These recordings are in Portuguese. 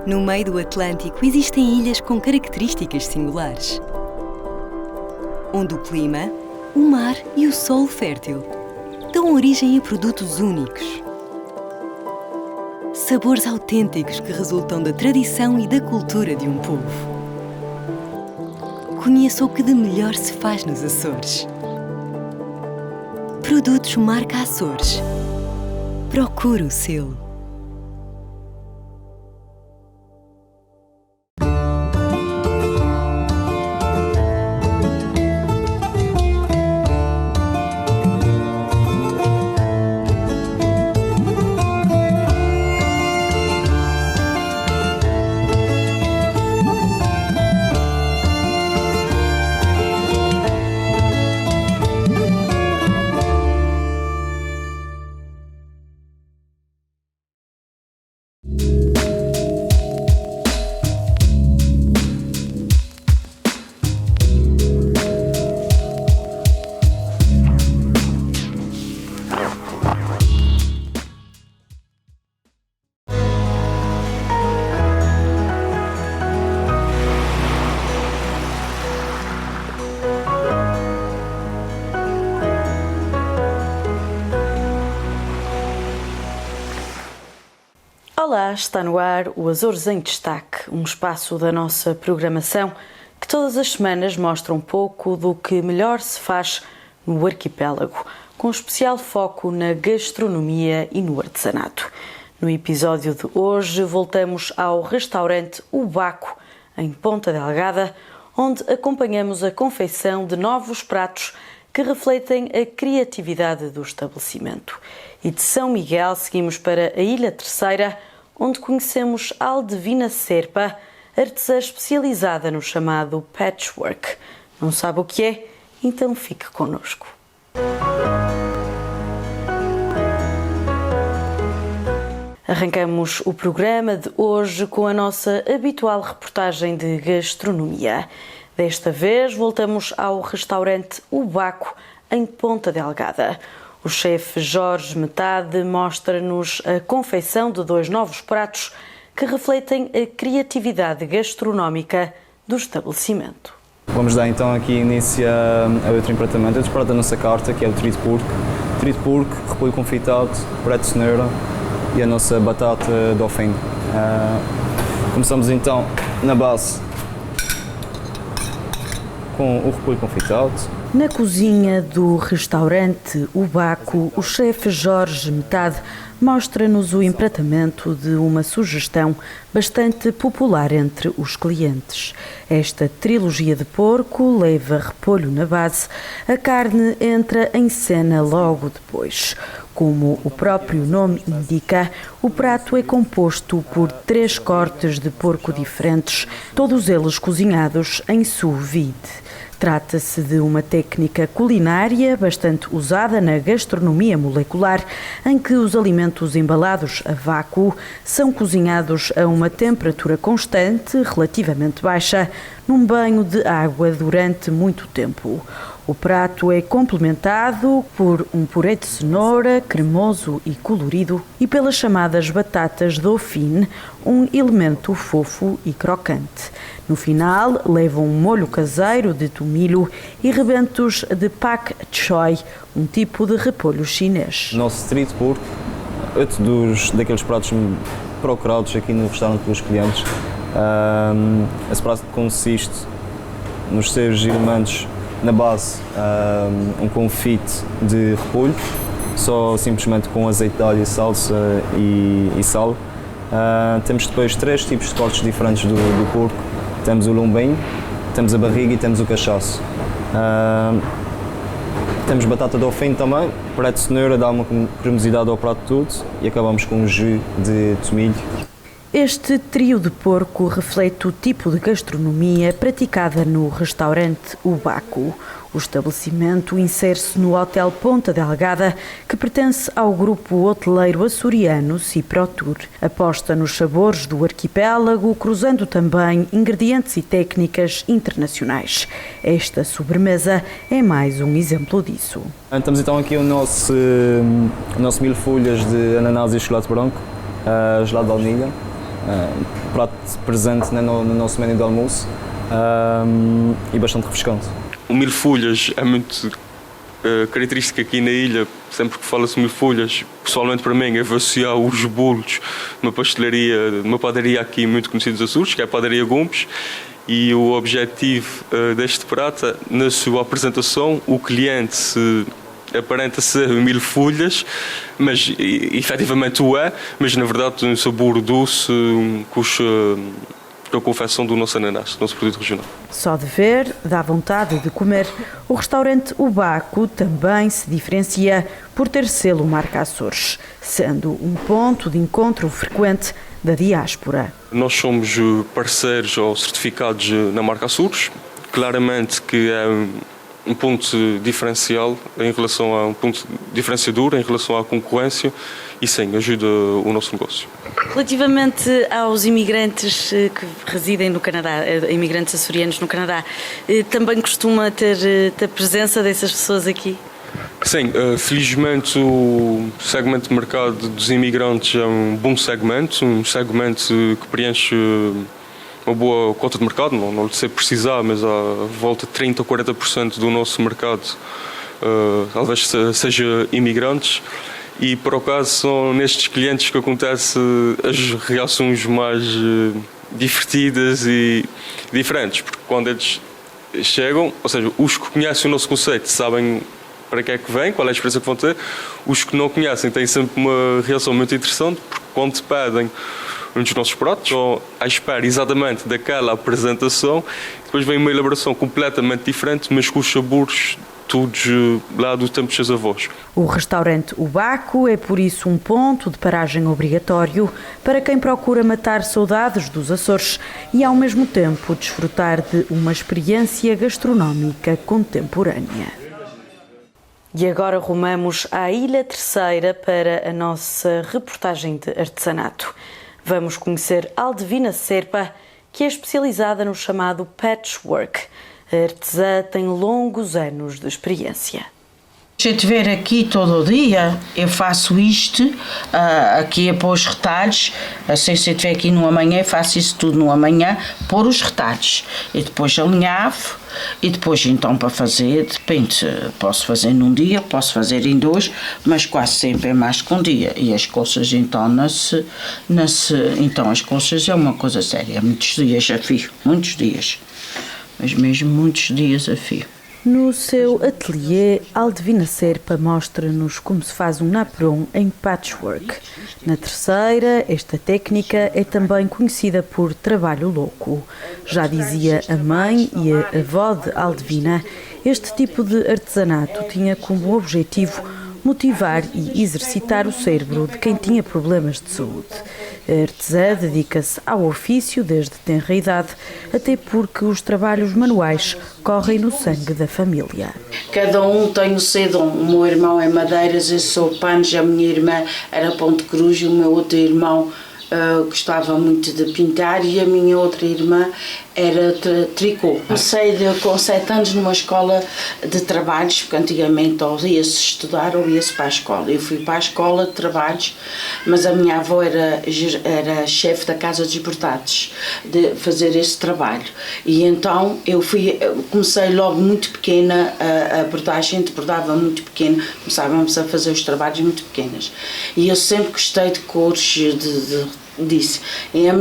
No meio do Atlântico existem ilhas com características singulares, onde o clima, o mar e o solo fértil dão origem a produtos únicos. Sabores autênticos que resultam da tradição e da cultura de um povo. Conheça o que de melhor se faz nos Açores. Produtos marca Açores. Procure o selo. Olá, está no ar o Açores em Destaque, um espaço da nossa programação que todas as semanas mostra um pouco do que melhor se faz no arquipélago, com especial foco na gastronomia e no artesanato. No episódio de hoje voltamos ao restaurante O Baco, em Ponta Delgada, onde acompanhamos a confeição de novos pratos que refletem a criatividade do estabelecimento. E de São Miguel seguimos para a Ilha Terceira, onde conhecemos Aldevina Serpa, artesã especializada no chamado patchwork. Não sabe o que é? Então fique connosco. Arrancamos o programa de hoje com a nossa habitual reportagem de gastronomia. Desta vez voltamos ao restaurante O Baco, em Ponta Delgada. O chefe Jorge Metade mostra-nos a confeição de 2 novos pratos que refletem a criatividade gastronómica do estabelecimento. Vamos dar então aqui início a outro empratamento. Outro prato da nossa carta, que é o trito porco. Trito porco, repolho confitado, puré de cenoura e a nossa batata dauphine. Começamos então na base com o repolho confitado. Na cozinha do restaurante O Baco, o chefe Jorge Metade mostra-nos o empratamento de uma sugestão bastante popular entre os clientes. Esta trilogia de porco leva repolho na base, a carne entra em cena logo depois. Como o próprio nome indica, o prato é composto por 3 cortes de porco diferentes, todos eles cozinhados em sous vide. Trata-se de uma técnica culinária bastante usada na gastronomia molecular, em que os alimentos embalados a vácuo são cozinhados a uma temperatura constante, relativamente baixa, num banho de água durante muito tempo. O prato é complementado por um puré de cenoura cremoso e colorido e pelas chamadas batatas dauphine, um elemento fofo e crocante. No final, leva um molho caseiro de tomilho e rebentos de pak choi, um tipo de repolho chinês. Nosso trito porco, outro daqueles pratos procurados aqui no restaurante pelos clientes. Esse prato consiste nos seus elementos. Na base, um confite de repolho, só simplesmente com azeite de alho, salsa e sal. Temos depois 3 tipos de cortes diferentes do porco. Temos o lombinho, temos a barriga e temos o cachaço. Temos batata dauphine também, puré de cenoura, dá uma cremosidade ao prato todo e acabamos com um jus de tomilho. Este trio de porco reflete o tipo de gastronomia praticada no restaurante O Baco. O estabelecimento insere-se no Hotel Ponta Delgada, que pertence ao grupo hoteleiro açoriano Ciprotur. Aposta nos sabores do arquipélago, cruzando também ingredientes e técnicas internacionais. Esta sobremesa é mais um exemplo disso. Temos então aqui o nosso milho folhas de ananás e chocolate branco, gelado de baunilha. prato presente no nosso menu de almoço e bastante refrescante. O milho-folhas é muito característico aqui na ilha. Sempre que fala-se milho-folhas, pessoalmente para mim, é associar os bolos de uma padaria aqui muito conhecida dos Açores, que é a Padaria Gomes. E o objetivo deste prato, na sua apresentação, o cliente aparenta ser milho-folhas, mas efetivamente o é, mas na verdade tem um sabor doce com a confecção do nosso ananás, do nosso produto regional. Só de ver, dá vontade de comer. O restaurante O Baco também se diferencia por ter selo marca Açores, sendo um ponto de encontro frequente da diáspora. Nós somos parceiros ou certificados na marca Açores, claramente que é um ponto diferencial em relação a um ponto diferenciador em relação à concorrência e sim, ajuda o nosso negócio. Relativamente aos imigrantes que residem no Canadá, imigrantes açorianos no Canadá, também costuma ter a presença dessas pessoas aqui? Sim, felizmente o segmento de mercado dos imigrantes é um bom segmento, um segmento que preenche uma boa cota de mercado, não sei precisar, mas à volta de 30% ou 40% do nosso mercado talvez seja imigrantes. E por acaso são nestes clientes que acontecem as reações mais divertidas e diferentes, porque quando eles chegam, ou seja, os que conhecem o nosso conceito sabem para que é que vem, qual é a experiência que vão ter, os que não conhecem têm sempre uma reação muito interessante, porque quando te pedem um dos nossos pratos, estão à espera exatamente daquela apresentação, depois vem uma elaboração completamente diferente, mas com os sabores todos lá do tempo dos seus avós. O restaurante O Baco é por isso um ponto de paragem obrigatório para quem procura matar saudades dos Açores e ao mesmo tempo desfrutar de uma experiência gastronómica contemporânea. E agora rumamos à Ilha Terceira para a nossa reportagem de artesanato. Vamos conhecer Aldevina Serpa, que é especializada no chamado patchwork. A artesã tem longos anos de experiência. Se eu estiver aqui todo o dia, eu faço isto, aqui a pôr os retalhos, assim se eu estiver aqui no amanhã, faço isso tudo no amanhã, pôr os retalhos, e depois alinhavo, e depois então para fazer, depende, posso fazer num dia, posso fazer em 2, mas quase sempre é mais que um dia, e as colchas então então as colchas é uma coisa séria, muitos dias a fio, muitos dias, mas mesmo muitos dias a fio. No seu ateliê, Aldevina Serpa mostra-nos como se faz um napron em patchwork. Na Terceira, esta técnica é também conhecida por trabalho louco. Já dizia a mãe e a avó de Aldevina, este tipo de artesanato tinha como objetivo motivar e exercitar o cérebro de quem tinha problemas de saúde. A artesã dedica-se ao ofício desde tenra idade, até porque os trabalhos manuais correm no sangue da família. Cada um tem o seu dom. O meu irmão é madeiras, eu sou panos, a minha irmã era ponte cruz e o meu outro irmão gostava muito de pintar e a minha outra irmã era tricô. Comecei com 7 anos numa escola de trabalhos, porque antigamente ou ia-se estudar ou ia-se para a escola. Eu fui para a escola de trabalhos, mas a minha avó era chefe da Casa dos Bordados, de fazer esse trabalho. E então comecei logo muito pequena a bordar, a gente bordava muito pequena, começávamos a fazer os trabalhos muito pequenas. E eu sempre gostei de cores, disso. E a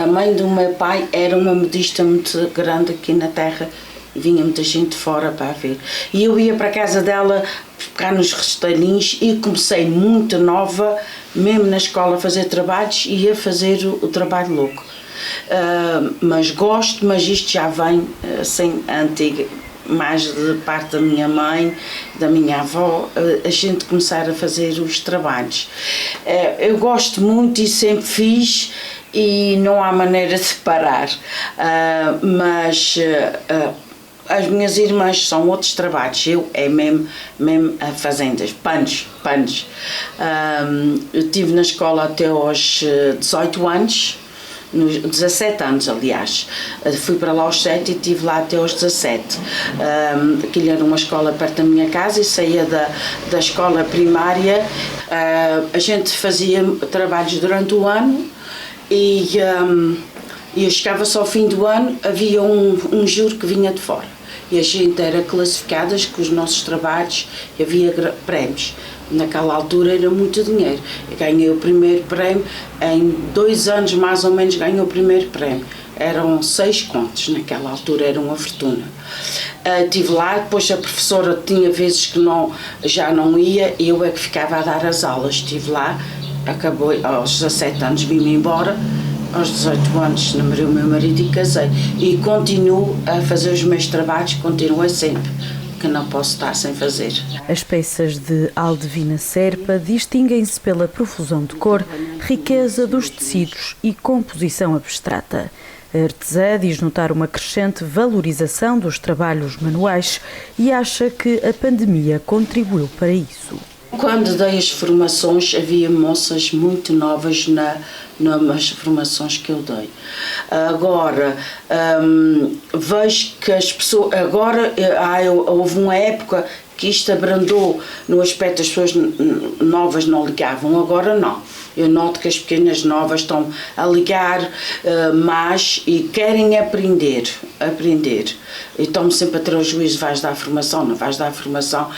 mãe do meu pai era uma modista muito grande aqui na terra, vinha muita gente de fora para ver. E eu ia para a casa dela ficar nos retalhinhos e comecei muito nova, mesmo na escola, a fazer trabalhos e a fazer o trabalho louco. Mas gosto, mas isto já vem assim antiga, mais de parte da minha mãe, da minha avó, a gente começar a fazer os trabalhos. Eu gosto muito e sempre fiz e não há maneira de parar, mas as minhas irmãs são outros trabalhos, eu é mesmo a fazendas, panos. Eu estive na escola até aos 18 anos, 17 anos, aliás. Fui para lá aos 7 e estive lá até aos 17. Aquilo era uma escola perto da minha casa e saía da escola primária. A gente fazia trabalhos durante o ano E eu chegava-se ao fim do ano, havia um júri que vinha de fora. E a gente era classificadas com os nossos trabalhos e havia prémios. Naquela altura era muito dinheiro. Eu ganhei o primeiro prémio, em 2 anos mais ou menos ganhei o primeiro prémio. Eram 6 contos, naquela altura era uma fortuna. Estive lá, depois a professora tinha vezes que já não ia, eu é que ficava a dar as aulas. Estive lá, acabou, aos 17 anos vim-me embora. Aos 18 anos namorei o meu marido e casei. E continuo a fazer os meus trabalhos, continuo sempre, que não posso estar sem fazer. As peças de Aldevina Serpa distinguem-se pela profusão de cor, riqueza dos tecidos e composição abstrata. A artesã diz notar uma crescente valorização dos trabalhos manuais e acha que a pandemia contribuiu para isso. Quando dei as formações, havia moças muito novas nas formações que eu dei. Agora, vejo que as pessoas... Agora, houve uma época que isto abrandou no aspecto das pessoas novas não ligavam, agora não. Eu noto que as pequenas novas estão a ligar mais e querem aprender. E estão sempre a ter o juízo, vais dar formação, não vais dar formação,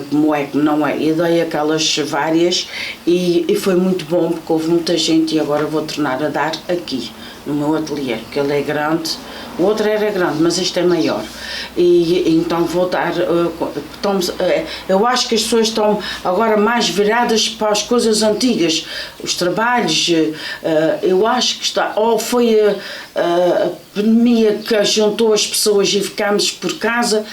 como é, como não é. E dei aquelas várias e foi muito bom porque houve muita gente e agora vou tornar a dar aqui, no meu ateliê, porque ele é grande. O outro era grande, mas este é maior. E então vou dar... eu acho que as pessoas estão agora mais viradas para as coisas antigas. Os trabalhos, eu acho que está... Ou foi a pandemia que juntou as pessoas e ficámos por casa,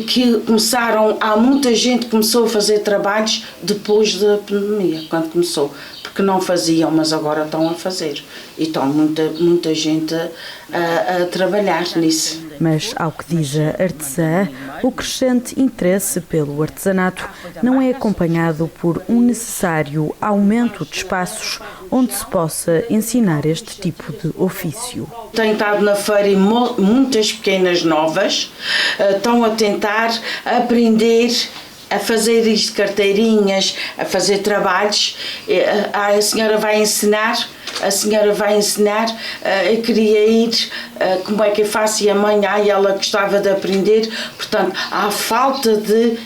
que começaram... Há muita gente que começou a fazer trabalhos depois da pandemia, quando começou. Porque não faziam, mas agora estão a fazer. E estão muita gente a trabalhar nisso. Mas, ao que diz a artesã, o crescente interesse pelo artesanato não é acompanhado por um necessário aumento de espaços onde se possa ensinar este tipo de ofício. Tenho estado na feira e muitas pequenas novas estão a tentar aprender a fazer isto, carteirinhas, a fazer trabalhos. A senhora vai ensinar, eu queria ir, como é que eu faço? E a mãe, ela gostava de aprender. Portanto, há falta de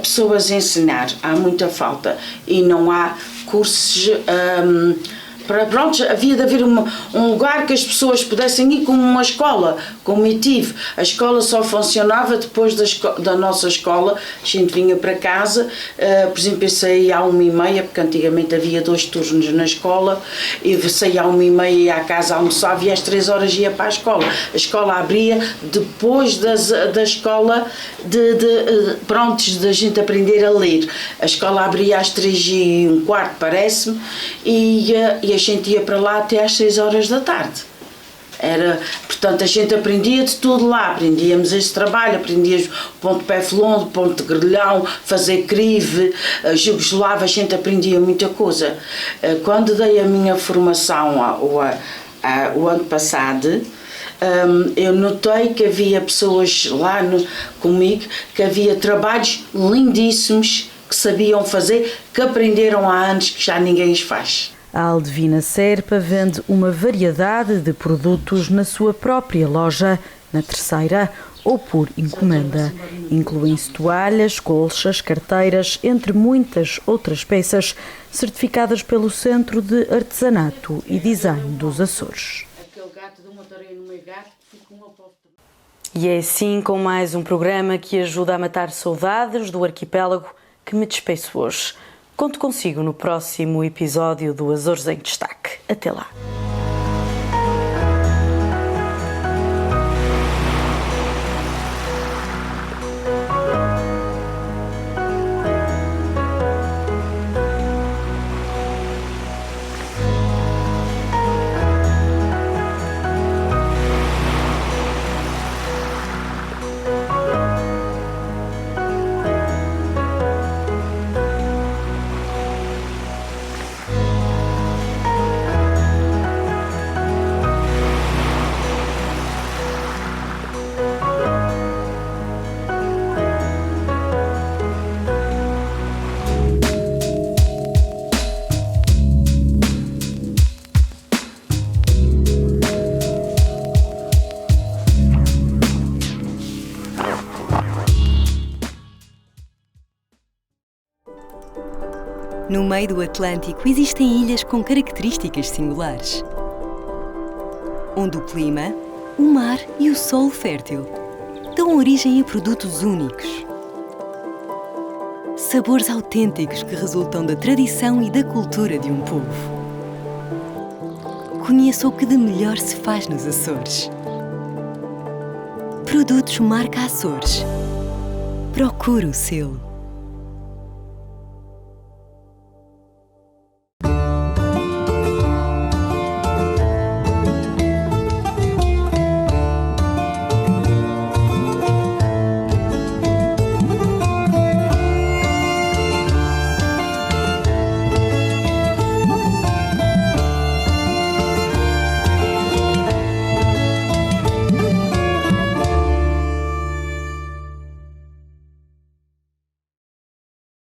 pessoas ensinar, há muita falta. E não há cursos... Pronto, havia de haver um lugar que as pessoas pudessem ir como uma escola, como eu tive. A escola só funcionava depois da nossa escola, a gente vinha para casa, por exemplo, eu saía à 1h30, porque antigamente havia 2 turnos na escola, eu saía à 1h30 ia à casa, almoçava e às 3 horas ia para a escola. A escola abria depois da escola, pronto, da gente aprender a ler. A escola abria às 3h15, parece-me, e a gente ia para lá até às 6 horas da tarde. Portanto, a gente aprendia de tudo lá, aprendíamos esse trabalho, aprendíamos ponto de pé folondo, ponto de grelhão, fazer crive, jugoslavo, a gente aprendia muita coisa. Quando dei a minha formação o ano passado, eu notei que havia pessoas lá comigo, que havia trabalhos lindíssimos que sabiam fazer, que aprenderam há anos que já ninguém os faz. A Aldevina Serpa vende uma variedade de produtos na sua própria loja, na Terceira ou por encomenda. Incluem-se toalhas, colchas, carteiras, entre muitas outras peças, certificadas pelo Centro de Artesanato e Design dos Açores. E é assim, com mais um programa que ajuda a matar saudades do arquipélago, que me despeço hoje. Conto consigo no próximo episódio do Açores em Destaque. Até lá! No meio do Atlântico existem ilhas com características singulares, onde o clima, o mar e o solo fértil dão origem a produtos únicos. Sabores autênticos que resultam da tradição e da cultura de um povo. Conheça o que de melhor se faz nos Açores. Produtos marca Açores. Procure o selo.